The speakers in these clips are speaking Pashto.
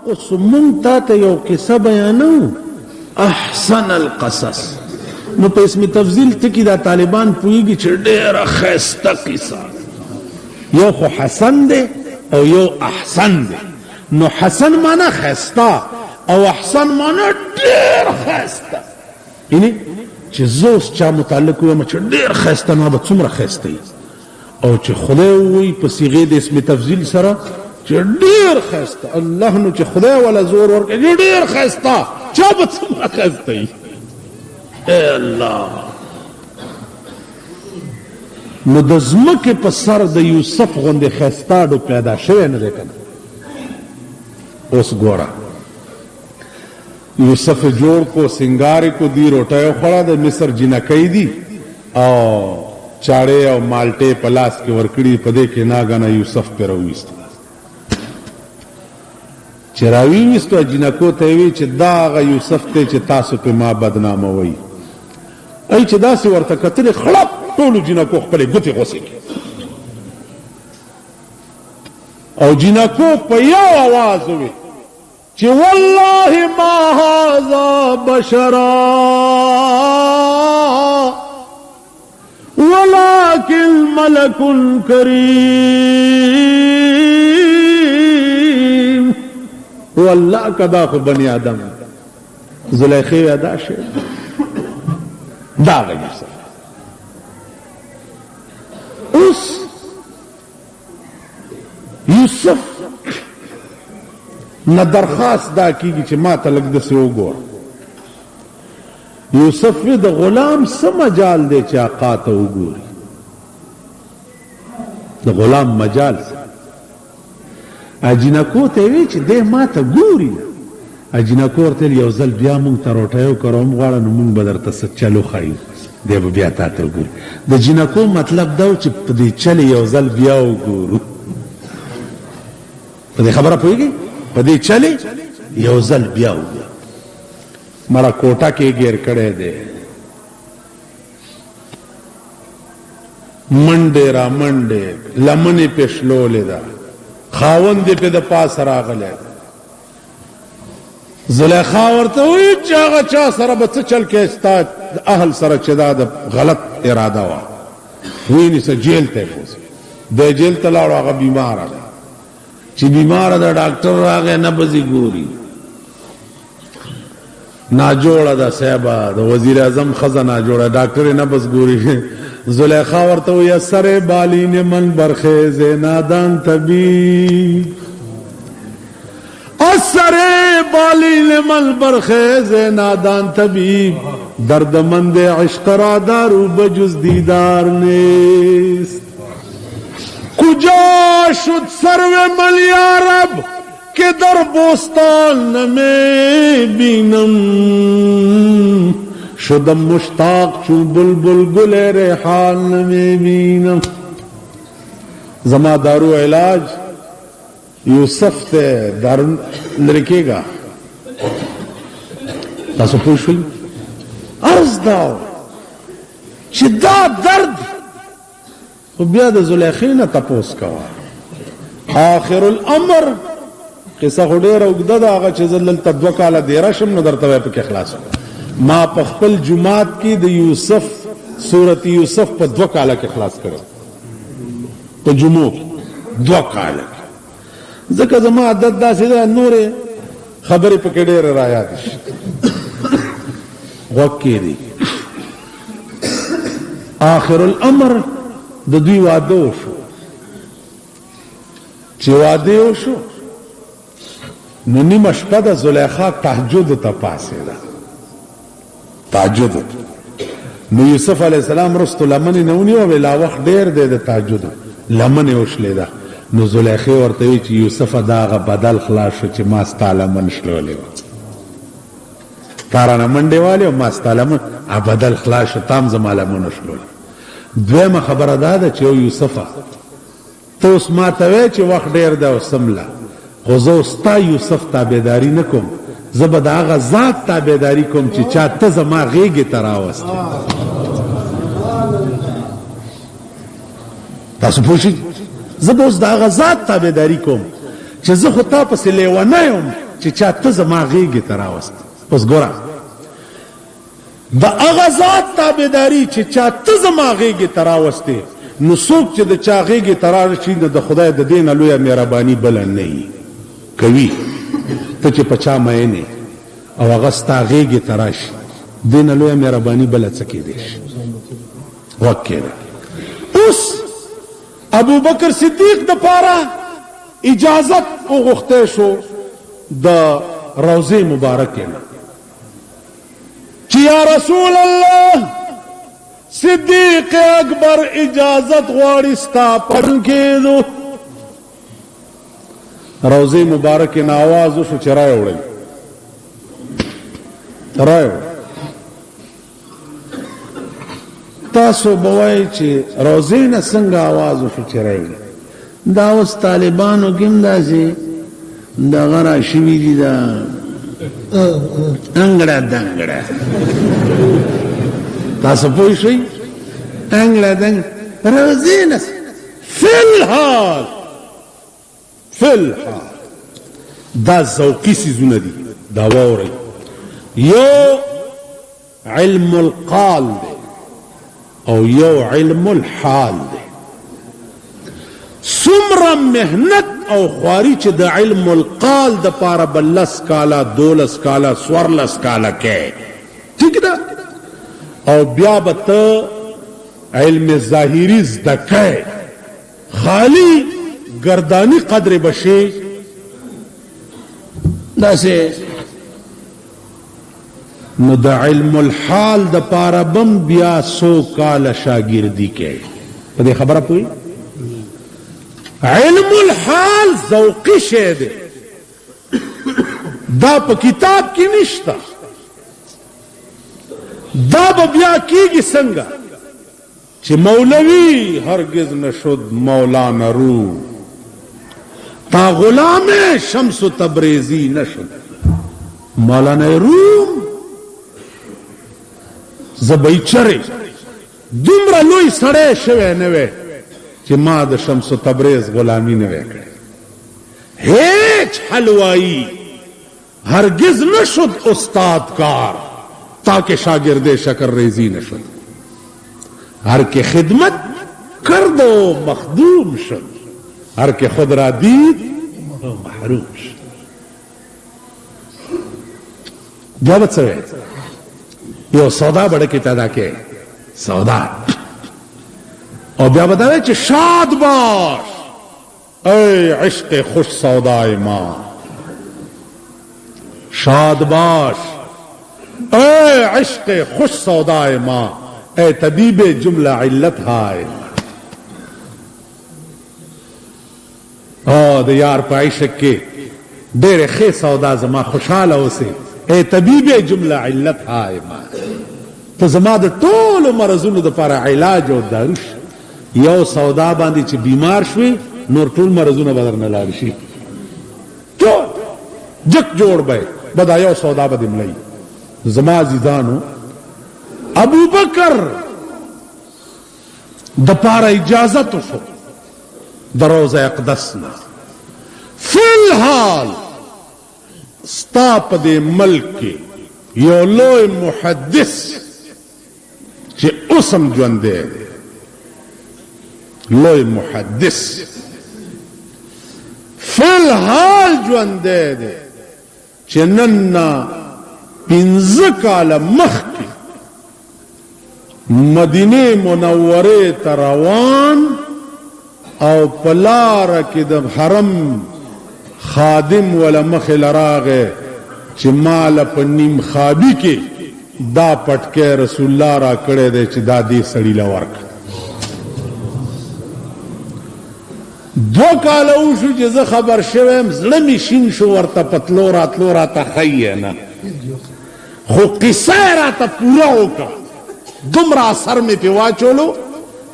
اوس مونږ ته یو قصه بیانو احسن القصص. نو په اسم تفضیل ټکي دا طالبان پوهیږي چې ډېره ښایسته قصه، یو خو حسن دی او یو احسن دی. نو حسن مانا ښایسته او احسن مانا ډېر ښایسته. یعنی چې زه اوس چا متعلق ویم چې ډېر ښایسته، نو به څومره ښایسته وي، او چې خدای ووایي په صیغې د اسم تفضیل سره چې ډېر ښایسته، الله نو چې خدای ولا زور ورکړي ډېر ښایسته، چا به څومره ښایسته وي. اے الله، نو د ځمکې په سر د یوسف غوندې ښایسته ډو پیدا شوی نه دی کنه. اوس ګوره یوسف جوړ کو، سنگار کو، دی روټۍ خوړه، د مصر جنکۍ دي او چاړې او مالټې په لاس کې ورکړي، په دې کې ناګانه یوسف پې راوویستو. چې راویویستو جنکو ته یې وی چې دا هغه یوسف دی چې تاسو پې ما بدناموئ. ای چې داسې ورته کتلې خړپ ټولو جنکو خپلې ګوتې غوڅې کړې او جنکو په یو آواز وویل چې والله ما هذا بشرا ولكن ملك کریم. والله کدا خو بنی آدم. زلیخی ادا شي دا یوسف. اوس یوسف نه درخواست دا کیږي چې ما ته لږ داسې وګوره. یوسف وی د غلام څه مجال دی چې آقا ته وګوري، د غلام مجال څه. اجینکو ته وی چې دی ما ته ګوري. اجینکو ورته یو ځل بیا مونږ ته روټۍ وکړم غواړه نو مونږ به درته څه چلو ښایو، دی به بیا تا ته وګوري. د جینکو مطلب دا و چې په دې چلې یو ځل بیا وګورو. په دې خبره پوهېږئ؟ په دې چلې یو ځل بیا وګورو. مړه کوټه کې ګیر کړی دی، منډې را منډې، لمنې پې شلولې ده، خاوند یې پې د پاسه راغلی. زلیخا ورته وایي چې هغه چا سره به څه چل کې ستا اهل سره چې دا د غلط اراده وه، ونیسه جیل ته یې بوځي. دی جیل ته لاړو، هغه بیماره ده. چې بیماره ده ډاکټر راغی نبض یې ګوري، ناجوړه ده صاحبه، د وزیر اعظم ښځه ناجوړه، ډاکټر یې نبض ګوري. زلیخا ورته وایي اثر بالین من برخیز نادان طبیب، اثر بالین من برخیز نادان طبیب، دردمند عشق را دارو بجز دیدار نیست. کجا شد سرو من یارب که در بوستان نمی بینم، شدم مشتاق چون بلبل گل ریحان نمی بینم. زما دارو علاج یوسف ته دارو لرکے گا. تاسو پوه شئ؟ عرض دا چې دا درد خو بیا د زلیخې نه تپوس کوه. آخر الامر قصه خو ډېره اوږده ده، هغه چې زه دلته 2 کاله دیره شم نو درته به پکې خلاص کړم. ما په خپل جومات کې د یوسف سورت یوسف په 2 کاله کې خلاص کړم، په جمعو 2 کاله کې. ځکه زما عادت داسې ده نورې خبرې پکې ډېرې رایادې شي. غوږ کېږدي. آخر الامر د دوی واده وشو. چې واده وشو نو نیمه شپه د زلیخا تهجد ته پاڅېده. تهجد نو یوسف علیه السلام رستو لمنې نه ونیوه، وی لا وخت ډېر دی د تهجد، لمنې وشلېده. نو زلیخې ورته وی چې یوسفه دا هغه بدل خلاص شو چې ما ستا لمن شلولې وه، تا رانه منډې والې او ما ستا لمن بدل خلاص شو، تا هم زما لمن وشلولې. دویمه خبره دا ده چې یوسفه ته اوس ما ته وایې چې وخت ډېر دی او سمله، خو زه اوس ستا یوسف تابعداري نه کوم، زه به د هغه ذات تابعداري کوم چې چا ته زما غېږې ته راوستې. تاسو پوه شئ؟ زه به اوس د هغه ذات تابعداري کوم چې زه خو تا پسې لیونی یم چې چا ته زما غېږې ته راوست. اوس ګوره د هغه ذات تابعداري چې چا ته زما غېږې ته راوستې، نو څوک چې د چا غېږې ته راشي نو د خدای د دې نه لویه مهرباني بله نه وي کوي. ته چې په چا مین یې او هغه ستا غېږې ته راشي، دې نه لویه مهرباني بله څه کېدی شي؟ غوږ کېږده. اوس ابوبکر صدیق دپاره اجازت وغوښتی شو د روضې مبارکې نه چې یا رسول الله صدیق اکبر اجازت غواړي ستا پړن کېدو. روضې مبارکې نه آواز وشو چې رایې وړئ، رایې وړئ. تاسو به وایئ چې روضې نه څنګه آواز وشو چې رایې وړئ؟ دا اوس طالبانو کې هم داسې دغه راشوي دي، دا انګړه دنګړه. تاسو پوه شئ؟ انګړه دنګړه روضې نه فی الحال دا ذوقي څیزونه دي. دا واورئ، یو علم القال دی او یو علم الحال دی. څومره محنت او خواري چې د علم القال د پاره به 10 کاله 12 کاله 14 کاله کې، ٹھیک ده، او بیا به ته علم ظاهري زده کوې، خالی گردانی قدر بشي داسې. نو د علم الحال د پاره بم بیا 100 کاله شاګردي کوي. په دې خبره پوهې؟ علم الحال ذوقي شی دی، دا په کتاب کې نشته. دا به بیا کېږي څنګه چې مولوی هرگز نشد مولانا رو، تا غلام شمس تبریزی نشد مولانا روم. زبیچره دومره لوی سړی شوی نه وی چې ما د شمس تبریز غلامی نه وی کړی. هیچ حلوائی هرگز نشد استاد کار تاکہ شاگرد شکر ریزی نشد. هر که خدمت کرد و مخدوم شد، هر که خود را دید محروم شد. جوابت سوئے یو سودا بڑکی تادا که سودا او بیا بداوے چه شاد باش ای عشق خوش سودای ما، شاد باش ای عشق خوش سودای ما، اے طبیب جملہ علت ہائے. او د یار په عشق کې ډېرې ښې سودا زما خوشحاله اوسې، اے طبیب جمله علت هائے ما. ته زما د ټولو مرضونو دپاره علاج او دارو شي. یو سودا باندې چې بیمار شوې نور ټول مرضونه به درنه لاړ شي، ټول جک جوړ به به دا یو سودا به دې مړی. زما عزیزانو ابو بکر د پاره اجازت وشو د روضه اقدس نه. فی الحال ستا په دې ملک کې یو لوی محدث چې اوسم ژوندی دی، لوی محدث فی الحال ژوندی دی چې نن نه 15 کاله مخکې مدینه منوره ته روان او پلار کې د حرم خادم ولا مخ لراغه چې مال په نیم خوابي کې دا پټکه رسول الله را کړی دی چې دا دې سړی له ورک. 2 کاله وشو چې زه خبر شوم، زړه مې شین شو ورته پتلو راتلو راته ښیي نه، خو قصه یې راته پوره وکړه. دومره اثر مې پې واچولو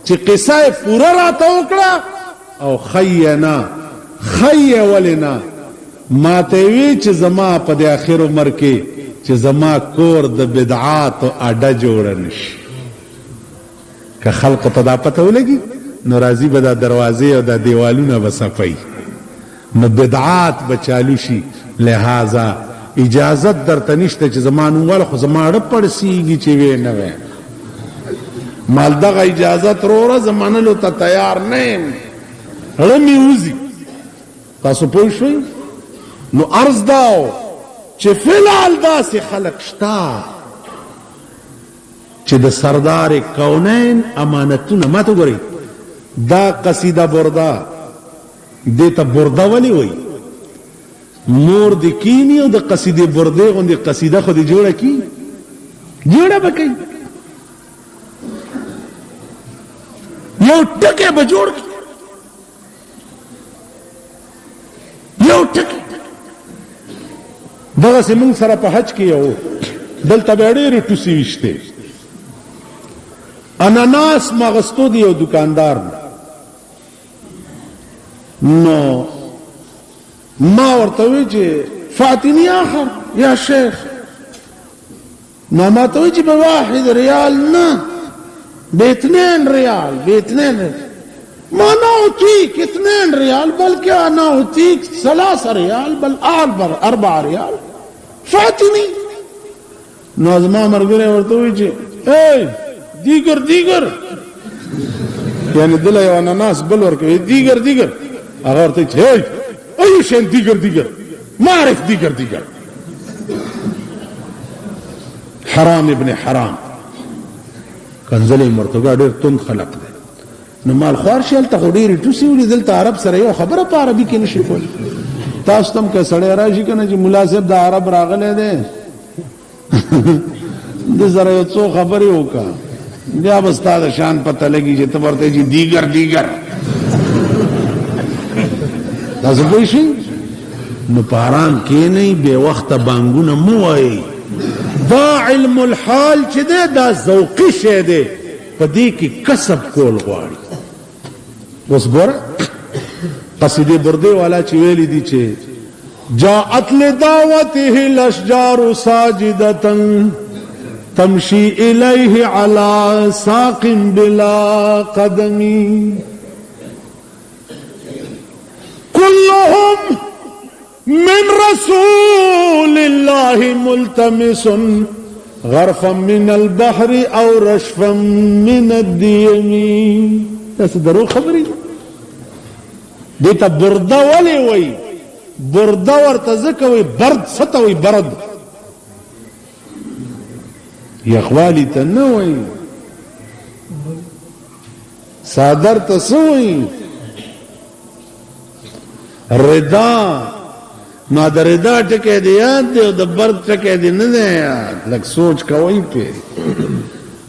چې قصه یې پوره راته وکړه او ښیي نه. ښیي ولې نه؟ ما ته یې وی چې زما په دې اخر عمر کې چې زما کور د بدعاتو اډه جوړه نشي. که خلقو ته دا پته ولګي نو راځي به دا دروازې او دا دیوالونه به صفوي، نو بدعات به چالو شي لہذا اجازت در تنشته چې زمانوال خو زماړه پړسیږي چې وې نه وې مال دغه اجازت روره زمانلو ته تیار نه یم رمی وزي تاسو پوه شئ نو عرض داو چې فلحال داسې خلق شتا چې د سردار کونین امانتونه ماته ګورئ دا قصیده برده دیتا برده ولی وی مور دی کینی او د قصیده برده غوندی قصیده خودی جوړه کی جوړه بکی یو ټکی به جوړ کی یو ټکی دغه سیمون سره په حج کې یو دلته به ډېرې ټوسې وشته اناناس مغستو دی یو دکاندار نو ما ورته وی چې فاتنی آخر یا شیخ نو ما ته وی چې بواحد ریال نه باثنين ريال باثنين ما نعطيك 2 ريال بل كان نعطيك 3 ريال بل 4 ريال فاتني نو زما مرګره ورته وی چې اے دیگر یعنی دل یو اناناس بل ورکوي دیگر هغه ورته چې اي شین دیگر ما اعرف دیگر حرام ابن حرام کنزلی مرتګه ډېر تند خلق دی نو مال خوار شل ته ډېر ټوسی ولې دلته عرب سره یو خبره په عربي کې نشي کولی تاسو تم که سړی راشي کنه چې ملا صاحب د عرب راغلی دی د سره یو څو خبرې وکړه بیا به ستا د شان پته لګي چې ته ورته چې دیگر تاسو پوه شئ نو په حرام کښېنئ بې وخته بانګونه مه وایئ دا علم الحال چې دی دا ذوقي شی دی په دې کې کسب کول غواړي اوس ګوره قصیدې بردې والا چې ویلي دي چې جاءت لدعوته الاشجار ساجدة تمشي إليه على ساق بلا قدم كلهم من رسول الله ملتمس غرفا من البحر او رشفا من الديم تاسو درو خبرې دیتا برده ولی وی برده ورته ځکه وی برد څه ته وی برد یخوالی ته نه وی صادر ته څه وی رضا نو د رضا ټکی دی یاد دی او د برد ټکی دی نه دی یاد لږ سوچ کوئ پې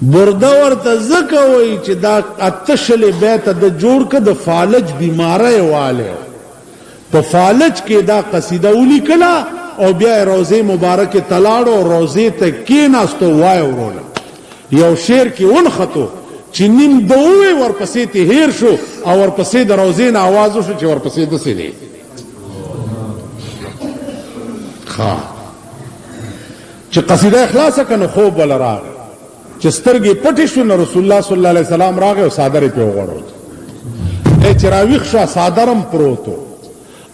برده ورته ځکه وایي چې دا اته شلې بیته د جوړ که د فالج بیماری والی په فالج کې دا قصیده ولیکله او بیا یې روضې مبارکې ته لاړو او روضې ته کېناستو وایه وروله یو شعر کې ونښتو چې نیم د ووې ورپسې ته هیر شو او ورپسې د روضې نه آواز وشو چې ورپسې داسې دی چې قصیده اخلاصه کنه خوب ولا راغی چې سترګې پټې شو نو رسول الله صلی الله علیه وسلم راغی او صادر په وغوړو چې راویښ شو صادرم پروتو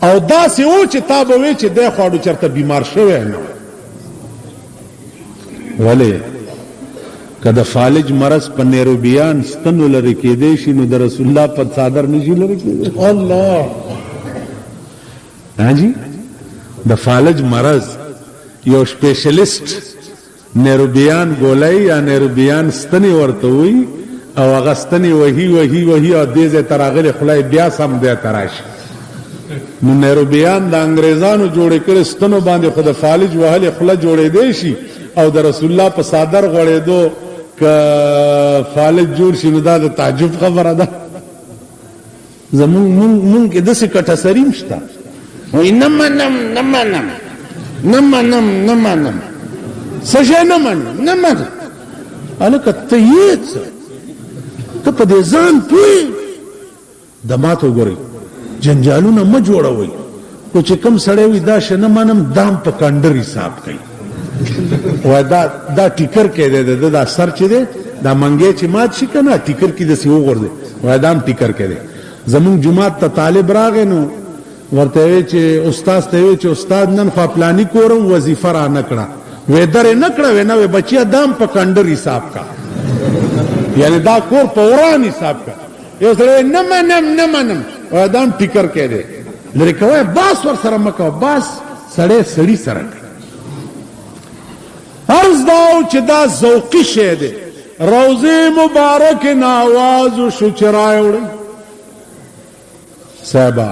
او داسې و چې تا به وی چې دی خواړو چرته بیمار شوی نه ولې که د فالج مرض په نیروبیان ستنو لرې کېدی شي نو د رسول الله په صادر نشي لرې کېدی الله جی د فالج مرض یو سپیشلیست نیروبیان ګولای یا نیروبیان ستنی ورته وي او هغه ستنی وهي او دې ځای ته راغلی خدای بیا سم دی ته راشي نو نیروبیان د انګریزانو جوړې کړې ستنو باندې خو د فالج وهلې خوله جوړېدی شي او د رسول الله په صادر غوړېدو که فالج جوړ شي نو دا د تعجب خبره ده زمونږ کې داسې کټسریم شته وای نم سجا نمن الکه ته یې څه ته په دې ځان پوهې د ماته وګورئ جنجالونه مه جوړوئ خو چې کوم سړی وي دا شه نه منم دام په کنډر حساب کوي وای دا ټیکر کې دی دا سر چې دی دا منګی چې مات شي که نه ټیکر کې داسې وغورځي وای دا هم ټیکر کې دی زمونږ جومات ته طالب راغی نو ورته وی چې استاد ته وی چې استاد نن خو پلانی کورم وظیفه را نکړه وې درې نکړه وې نو بچیا دام په کندر حساب کا یعنی دا کور په وران حساب کا یو سره نه منم دام ټیکر کړي لري کوي باس ور سره مکو باس سړی سره عرض داو چې دا ذوقي شی دی روزه مبارک ناواز شو چرای وړي صاحبہ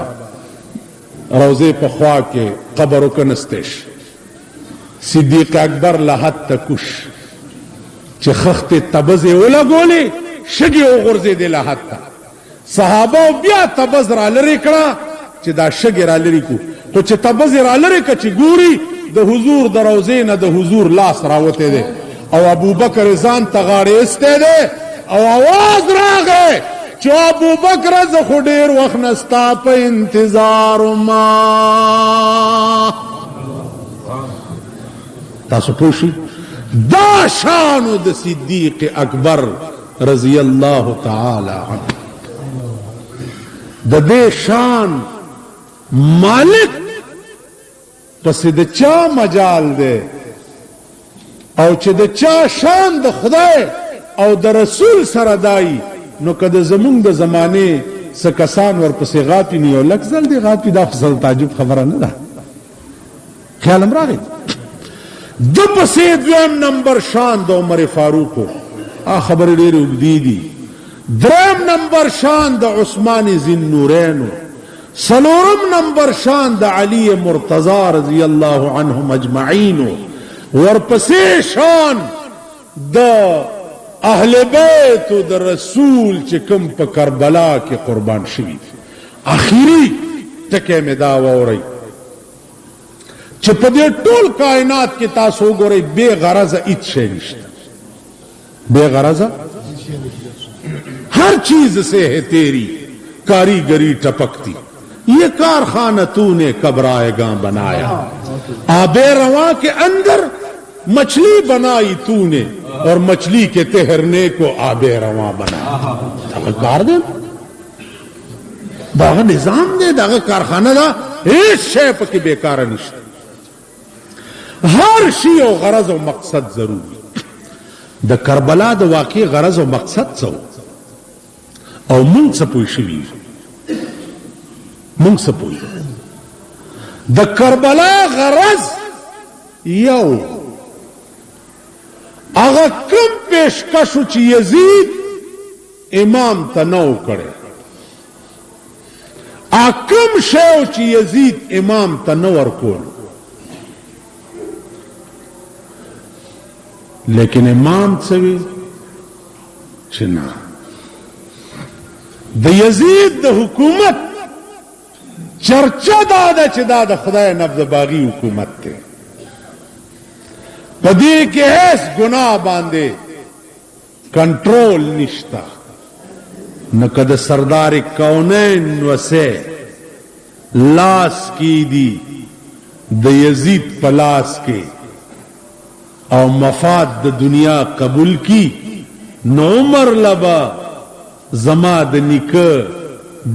روزه په خوا کې قبر وکنستش صدیق اکبر لحد تکش چې خخت تبزه ولګولې شګي وغورځې د لحد ته صحابه بیا تبز را لری کړه چې دا شګي را لری کو خو چې تبز را لری ک چې ګوري د حضور د روزه نه د حضور لاس راوته دي او ابو بکر ځان تغاړې استه دي او आवाज راغی چې ابو بکر ز خو ډیر وخت نستا په انتظار ما تاسو پوښی دا شانو د صدیق اکبر رضی الله تعالی عنہ د دې شان مالک پس د چا مجال دی او چې د چا شان د خدای او د رسول سره دای نو کده زمونږ د زمانه سکسان ورپسې غاپی نیو لکزل دی غاپی دا فضل تعجب خبره نه ده خیالم راغی د پسې دویم نمبر شان د عمر فاروق خبر ډېر وګدي دي دریم نمبر شان د عثمان ذی النورین سلورم نمبر شان د علی مرتضی رضی الله عنهم اجمعین ورپسې شان د اهل بیت د رسول چې کوم په کربلا کې قربان شوي اخیری ټکی مې دا واورئ چې په دې ټول کائنات کې تاسو وګورئ بے غرضه هیڅ شی نشته بے غرضه ہر چیز سے ہے تیری کاریگری ٹپکتی یہ کارخانہ تو نے کب رائے گاں بنایا آب رواں کے اندر مچھلی بنائی تو نے اور مچھلی کے تہرنے کو آب رواں بنایا کار دے داغ نظام دے داغ کارخانہ دا ایک شے پکی بیکار نشتا ہر شی و غرض و مقصد ضروری دا کربلا دا واقعی غرض و مقصد سو او مونږ څه پوه شوي مونږ څه پوه د کربلا غرض یو هغه کوم پیشکشو چې یزید امام ته نو کړی کوم شی چې یزید امام ته نو ورکول لیکن امام څه وی چې نه د یزید د حکومت چرچا دا چې دا د خدای نبض باغی حکومت ته پدې کې هیڅ گناہ باندې کنټرول نشتا نو کده سردار کونین وسه لاس کی دی د یزید پلاس کې او مفاد د دنیا قبول کی نو عمر لبا زما د نیکه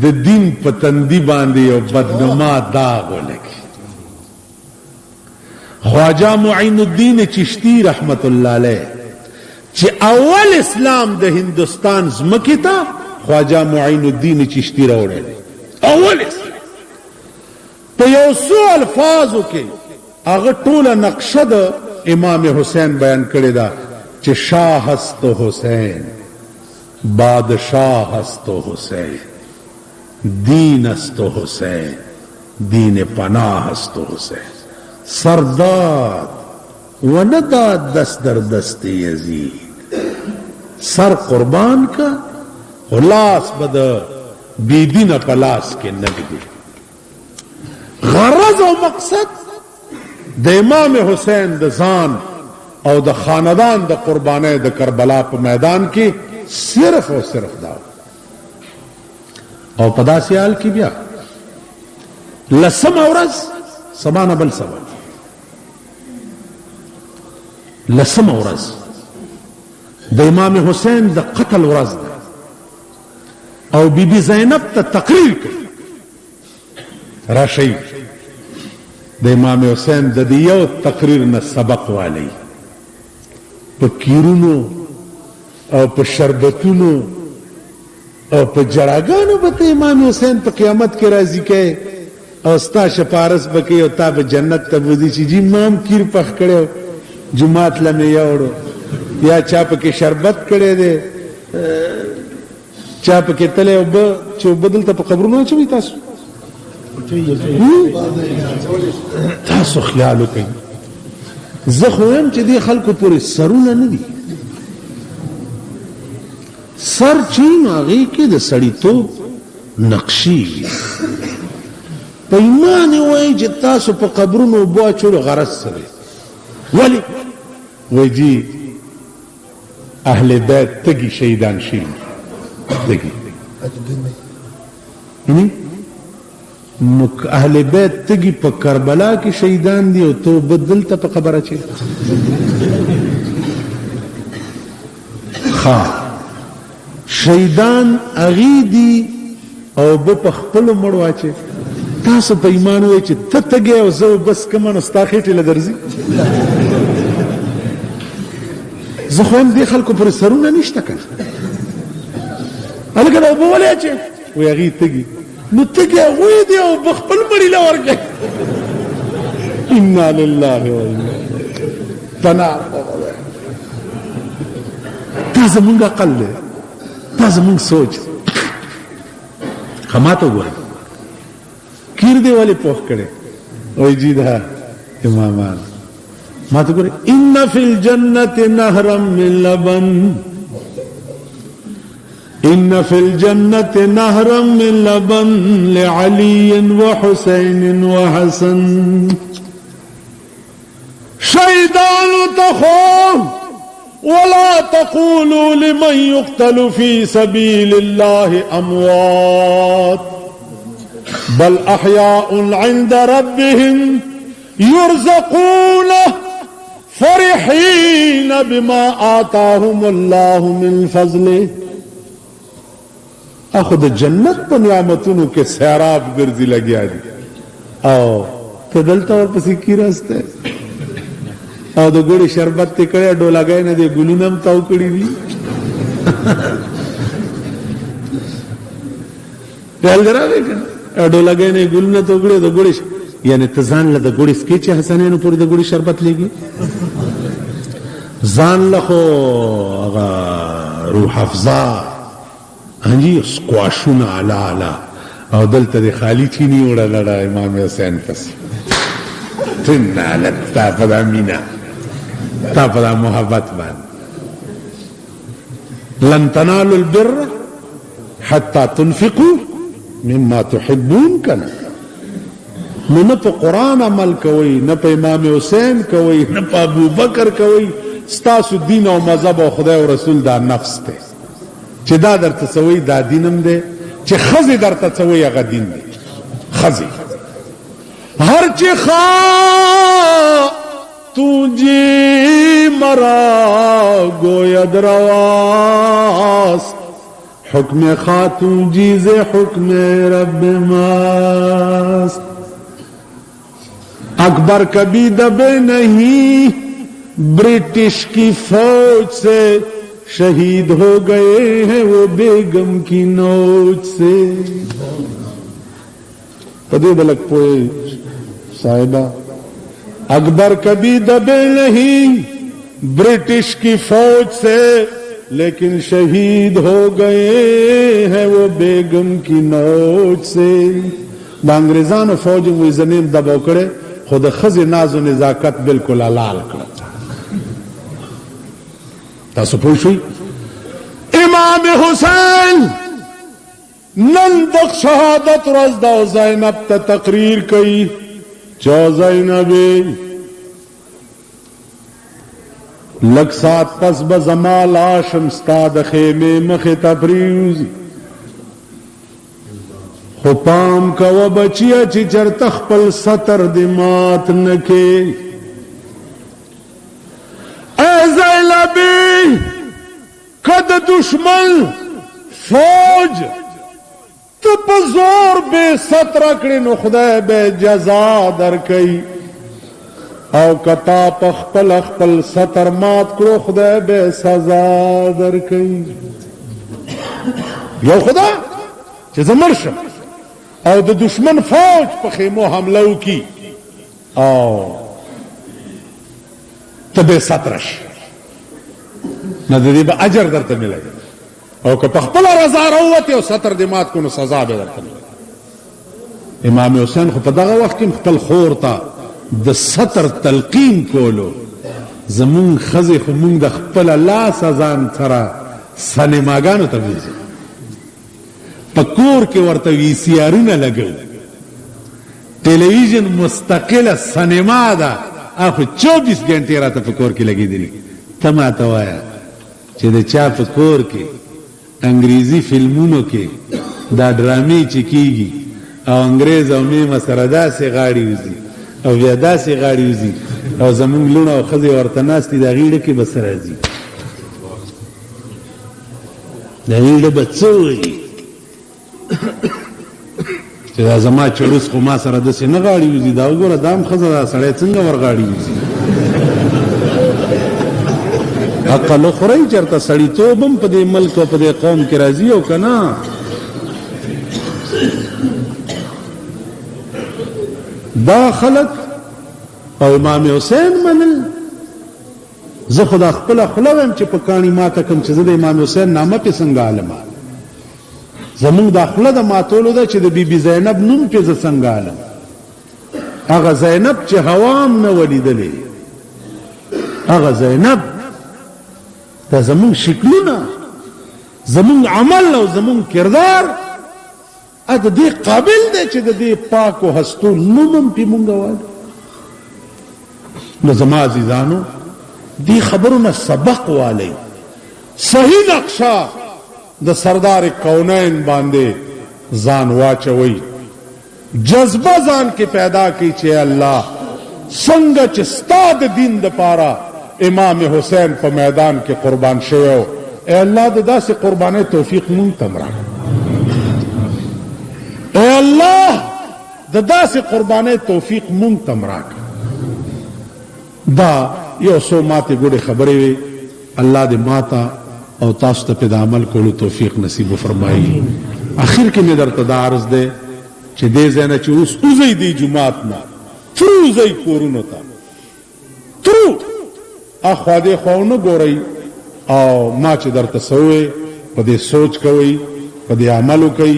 د دین په تندی باندې یو بدنما داغ ولګي خواجہ معین الدین چشتی رحمت اللہ علیہ چې اول اسلام د هندوستان زمکې ته خواجہ معین الدین چشتی راوړی اول اسلام په یو څو الفاظو کې هغه ټوله نقشه د امام حسین بیان کړې ده چې شاه است حسین بادشاہ است حسین دین است حسین دین پناہ است حسین سرداد ونداد دست در دست یزید سر قربان کا خلاص بد بیدین پلاس کے نگدی غرض و مقصد د امام حسین د ځان او د خاندان د قربانۍ د کربلا په میدان کې صرف او صرف دا او په داسې حال کې بیا لسمه ورځ سبا نه بل سبا لسمه ورځ د امام حسین د قتل ورځ ده او بی بی زینب ته تقریر کوي راشي د امام حسین د دیو تقریر نه سبق والی په کیرونو او په شربتونو او په جراګانو به امام حسین په قیامت کې راضي کوي او ستا شپارس به کوي او تا به جنت ته بوځي چې جی مام کیر پخ کړو جماعت لمه یوړو یا چا پکې شربت کړي دي چا پکې تله او به چې بدل ته په قبرونو چوي تاسو خیال وکړئ زه خو هم چې دې خلکو پورې سرونه نه دي سر چې هغې کې د سړیتوب نقشې په ایمان یې وایي چې تاسو په قبرونو اوبه اچولو غرض څه دی ولې وایي جي اهل بیت تږي شهیدان شي تږي نو اهل بیت تږي په کربلا کې شهیدان دي او تو بدل ته په قبر اچي شهیدان اغي دي او په خپل مړ واچي تاسو په ایمان وای چې ته تږي او زه بس کومه ستا خېټې له درځي زه خو هم دې خلکو پر سرونه نشته کنه هلکه دا اوبه ولې اچي وایي هغې تږي نو تږي هغوی دي او په خپل مړي له ورکوي انا لله و انا پناه دا زمونږ عقل دی دا زمونږ سوچ ښه ما ته وګوره کیر دی ولې پوخ کړی وایي جي دا امامان ما ته ګوره ان فی الجنة نهرا من لبن ان فی الجنة نهرا من لبن لعلی وحسین وحسن شهیدان تخو ولا تقولوا لمن يقتل في سبيل الله اموات بل احياء عند ربهم يرزقون فرحين بما آتاهم الله من فضله اخو د جنت په نعمتونو کې سیراب ګرځي لګیا دي او ته دلته ورپسې کېناسته او د ګوړې شربت ته کړی ډولاګی نه دی ګلونه هم تاو کړي دي خیال راغی که ډولاګی نه ګلونه تاو کړي د ګوړې یعنی ته ځان له د ګوړې سکې چې حسنینو پورې د ګوړې شربت لګي ځان له خو هغه روح افزا هنجي سکواشونه علا علا او دلته د خالی چینی وړه امام حسین پسې تنه لتا په دا مینا تا په دا محبت باندې لن تنالوا البر حتى تنفقوا مما تحبون کنه نو نه په قرآن عمل کوئ نه په امام حسین کوئ نه په ابو بکر کوئ ستاسو دین او مذهب او خدای او رسول دا نفس ته چې دا درته څه دا دینم دی چې ښځې درته څه وایي هغه دین دی ښځې هر چې تجھے مرا گوید رواست حکم خاتون جیز حکم رب ماست اکبر کبھی دبے نہیں برٹش کی فوج سے شہید ہو گئے ہیں وہ بیگم کی نوچ سے پدے دلک پوئے صاحبہ اکبر کبھی دبے نہیں برٹش کی فوج سے لیکن شہید ہو گئے ہیں وہ بیگم کی نوچ سے دا انگریزان فوج وی زمین دباو کرے خود خز ناز و نزاکت بالکل حلال کرے تاسو پوه شئ امام حسین نن د شهادت ورځ د زینب ته تقریر کوي چا زینبې لږ ساعت پس به زما لاشم ستا د خیمې مخې ته پرېوځي خو پام کوه بچیه چې چېرته خپل سطر دې مات نه کې ای زینبې که د دشمن فوج تپ زور بے ستر کړي نو خدای به جزا درکړي او کتا پخپل خپل ستر مات کړو خدای به سزا درکړي یو خدا چې زمرشه او د دشمن فوج په خیمو حمله وکي او تبه سترش نه دې به اجر درته ملي او که په خپل رضا راوته او ستر دې مات کو نو سزا به درته امام حسین خو په دغه وخت کې خپل خور ته د ستر تلقین کولو زمون خزه خو مونږ د خپل الله سزان سره سینماګانو ته ویځي پکور کې ورته وی سی آرونه لګو ټلویزیون مستقله سینما ده اخو 24 غنټې راته پکور کې لګیدلی ته ما ته وایا چې د چا پکور کې انګریزي فلمونو کې دا ډرامې چې کیږي او انګریز او مې سره داسې غاړي وزي او بیا داسې غاړي وزي او زمونږ لونه او ښځې ورته ناستې د غیړه کې به څه راځي د غیړه به څه وایي چې دا زما چړوس خو ما سره داسې نه غاړي وزي دا وګوره دا هم ښځه دا سړی څنګه ور غاړي وزي عقل خوري چرته سړیتوب هم په دې ملک او په دې قوم کې راځي او که نه دا خلق او امام حسین منل زه خدا خپل خوله ویم چې په کاڼي ماته کوم چې زه د امام حسین نامه پې څنګه عالمه زمونږ دا خوله د ماتولو ده چې د بیبي زینب نوم پې زه څنګه عالم هغه زینب چې هوا هم نه ولیدلې هغه زینب دا زمون شکلونه زمون عمل او زمون کردار ا د دې قابل دی چې د دې پاک او هستو نوم په مونږ وایو نو زما عزیزانو دې خبرونه سبق والی صحیح نقشه د سردار کونین باندې ځان واچوي جذبه ځان کې پیدا کی چې الله څنګه چې ستا د دین د پاره امام حسین په میدان کې قربان شوی اے الله د داسې قربانۍ توفیق مونږ ته راکړه اے الله د داسې قربانۍ توفیق مونږ ته راکړه دا یو څو ماته ګوډې خبرې وي الله دې ماته او تاسو ته په عمل کولو توفیق نصیب فرمایي اخر کې مې درته دا عرض ده چې دې ځنه چې اوس اوزې دی جمعات نه تروزې کورونو ته ترو اخوا دې خو نه ګورئ او ما چې درته سوې په دې سوچ کوئ په دې عمل کوئ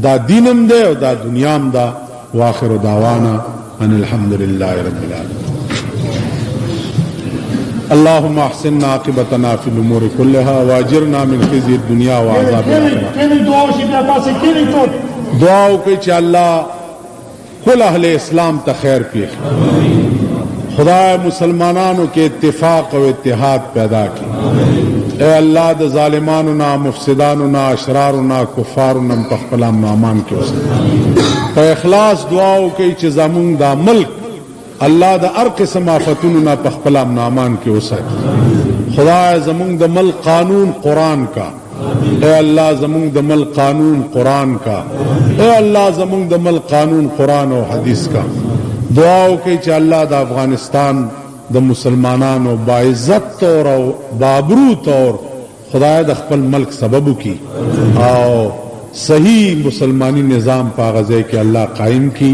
دا دینم دی او دا دنیام دا واخر دعوانا ان الحمد لله رب العالمين اللهم احسن عاقبتنا في الامور كلها واجرنا من خزي الدنيا وعذاب الاخره دعا وکړئ چې الله کل اهل اسلام ته خیر پیښ خدای مسلمانانو کې اتفاق او اتحاد پیدا کی اے الله د ظالمانو نا مفسدانو نا اشرارو نا کفارو نا په خپل امان کې اوسه په اخلاص دعا وکړئ چې زمونږ دا ملک الله د هر قسم آفتونو نا په خپل امان کې اوسه خدای زمونږ د ملک قانون قرآن کا اے اللہ زمونږ د ملک قانون قرآن کا اے اللہ زمونږ د ملک قانون قرآن او حدیث کا دعا وکړئ چې الله د افغانستان د مسلمانانو باعزت طور او بابرو طور خدای د خپل ملک سبب کی او صحیح مسلمانی نظام په غزه کې الله قائم کی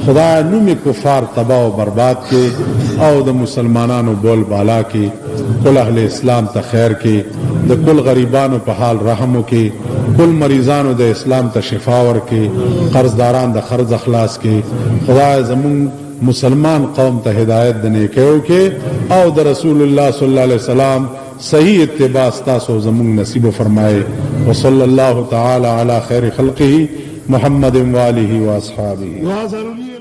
خدای نوم کفار تباہ و برباد کې او د مسلمانانو بول بالا کې کل اهل اسلام ته خیر کې د کل غریبانو په حال رحم کې کل مریضانو د اسلام ته شفا ورکې قرضداران د قرض اخلاص کې خدای زمون مسلمان قوم ته هدایت د نیکیو کې او د رسول الله صلی الله علیه وسلم صحیح اتباع تاسو زمون نصیب فرمائے وصلی الله تعالی علی خیر خلقه محمد و آله و اصحابه